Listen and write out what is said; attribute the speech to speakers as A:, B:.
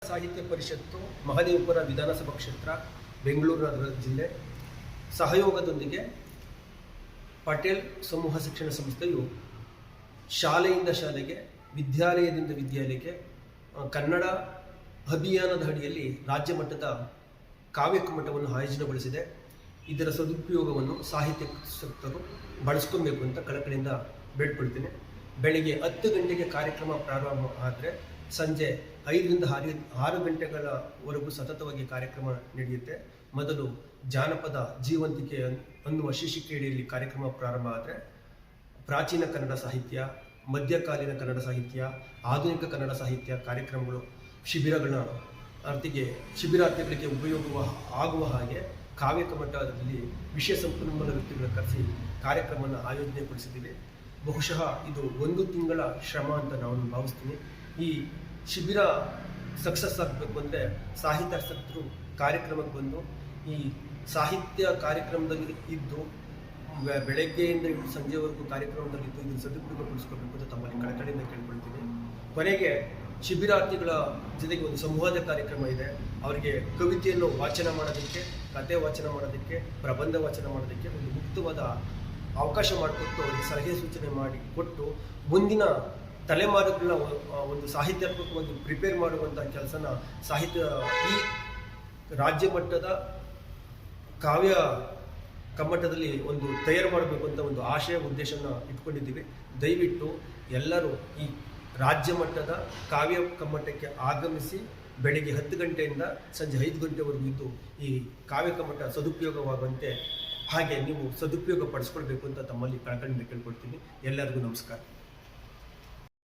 A: ಸಾಹಿತ್ಯ ಪರಿಷತ್ತು ಮಹದೇವಪುರ ವಿಧಾನಸಭಾ ಕ್ಷೇತ್ರ ಬೆಂಗಳೂರು ನಗರ ಜಿಲ್ಲೆ ಸಹಯೋಗದೊಂದಿಗೆ ಪಟೇಲ್ ಸಮೂಹ ಶಿಕ್ಷಣ ಸಂಸ್ಥೆಯು ಶಾಲೆಯಿಂದ ಶಾಲೆಗೆ ವಿದ್ಯಾಲಯದಿಂದ ವಿದ್ಯಾಲಯಕ್ಕೆ ಕನ್ನಡ ಅಭಿಯಾನದ ಅಡಿಯಲ್ಲಿ ರಾಜ್ಯ ಮಟ್ಟದ ಕಾವ್ಯ ಕಮ್ಮಟವನ್ನು ಆಯೋಜನೆಗೊಳಿಸಿದೆ. ಇದರ ಸದುಪಯೋಗವನ್ನು ಸಾಹಿತ್ಯಾಸಕ್ತರು ಬಳಸ್ಕೊಬೇಕು ಅಂತ ಕಳಕಳಿಯಿಂದ ಬೇಡ್ಕೊಳ್ತೀನಿ. ಬೆಳಿಗ್ಗೆ 10 ಗಂಟೆಗೆ ಕಾರ್ಯಕ್ರಮ ಪ್ರಾರಂಭ ಆದರೆ ಸಂಜೆ 5ರಿಂದ 6 ಗಂಟೆಗಳವರೆಗೂ ಸತತವಾಗಿ ಕಾರ್ಯಕ್ರಮ ನಡೆಯುತ್ತೆ. ಮೊದಲು ಜಾನಪದ ಜೀವಂತಿಕೆ ಅನ್ನುವ ಶೀರ್ಷಿಕೆಯಡಿಯಲ್ಲಿ ಕಾರ್ಯಕ್ರಮ ಪ್ರಾರಂಭ ಆದರೆ ಪ್ರಾಚೀನ ಕನ್ನಡ ಸಾಹಿತ್ಯ, ಮಧ್ಯಕಾಲೀನ ಕನ್ನಡ ಸಾಹಿತ್ಯ, ಆಧುನಿಕ ಕನ್ನಡ ಸಾಹಿತ್ಯ ಕಾರ್ಯಕ್ರಮಗಳು ಶಿಬಿರಾರ್ಥಿಗಳಿಗೆ ಉಪಯೋಗ ಆಗುವ ಹಾಗೆ ಕಾವ್ಯ ಕಮ್ಮಟದಲ್ಲಿ ವಿಷಯ ಸಂಪನ್ಮೂಲ ವ್ಯಕ್ತಿಗಳ ಕರೆಸಿ ಕಾರ್ಯಕ್ರಮವನ್ನು ಆಯೋಜನೆಗೊಳಿಸಿದ್ದೀವಿ. ಬಹುಶಃ ಇದು 1 ತಿಂಗಳ ಶ್ರಮ ಅಂತ ನಾನು ಭಾವಿಸ್ತೀನಿ. ಈ ಶಿಬಿರ ಸಕ್ಸಸ್ ಆಗಬೇಕು ಅಂದರೆ ಸಾಹಿತ್ಯಾಸಕ್ತರು ಕಾರ್ಯಕ್ರಮಕ್ಕೆ ಬಂದು ಈ ಸಾಹಿತ್ಯ ಕಾರ್ಯಕ್ರಮದಲ್ಲಿ ಇದ್ದು ಬೆಳಗ್ಗೆಯಿಂದ ಹಿಡಿದು ಸಂಜೆವರೆಗೂ ಕಾರ್ಯಕ್ರಮದಲ್ಲಿದ್ದು ಇದನ್ನು ಸದುಪಯೋಗಪಡಿಸ್ಕೋಬೇಕು ಅಂತ ತಮ್ಮಲ್ಲಿ ಕಳಕಳಿಯಿಂದ ಕೇಳ್ಕೊಳ್ತೀನಿ. ಕೊನೆಗೆ ಶಿಬಿರಾರ್ಥಿಗಳ ಜೊತೆಗೆ ಒಂದು ಸಂವಾದ ಕಾರ್ಯಕ್ರಮ ಇದೆ. ಅವರಿಗೆ ಕವಿತೆಯನ್ನು ವಾಚನ ಮಾಡೋದಕ್ಕೆ, ಕಥೆ ವಾಚನ ಮಾಡೋದಕ್ಕೆ, ಪ್ರಬಂಧ ವಾಚನ ಮಾಡೋದಕ್ಕೆ ಒಂದು ಮುಕ್ತವಾದ ಅವಕಾಶ ಮಾಡಿಕೊಟ್ಟು ಅವರಿಗೆ ಸಲಹೆ ಸೂಚನೆ ಮಾಡಿ ಕೊಟ್ಟು ಮುಂದಿನ ತಲೆಮಾರುಗಳ ಒಂದು ಸಾಹಿತ್ಯಾತ್ಮಕ ಒಂದು ಪ್ರಿಪೇರ್ ಮಾಡುವಂಥ ಕೆಲಸನ ಈ ರಾಜ್ಯ ಮಟ್ಟದ ಕಾವ್ಯ ಕಮ್ಮಟದಲ್ಲಿ ಒಂದು ತಯಾರು ಮಾಡಬೇಕು ಅಂತ ಒಂದು ಆಶಯ ಉದ್ದೇಶನ ಇಟ್ಕೊಂಡಿದ್ದೀವಿ. ದಯವಿಟ್ಟು ಎಲ್ಲರೂ ಈ ರಾಜ್ಯ ಮಟ್ಟದ ಕಾವ್ಯ ಕಮ್ಮಟಕ್ಕೆ ಆಗಮಿಸಿ ಬೆಳಿಗ್ಗೆ 10 ಗಂಟೆಯಿಂದ ಸಂಜೆ 5 ಗಂಟೆವರೆಗೂ ಇದ್ದು ಈ ಕಾವ್ಯ ಕಮ್ಮಟ ಸದುಪಯೋಗವಾಗುವಂತೆ ಹಾಗೆ ನೀವು ಸದುಪಯೋಗ ಪಡಿಸ್ಕೊಳ್ಬೇಕು ಅಂತ ತಮ್ಮಲ್ಲಿ ಕಳಕಳಿಯಿಂದ ಕೇಳ್ಕೊಳ್ತೀನಿ. ಎಲ್ಲರಿಗೂ ನಮಸ್ಕಾರ.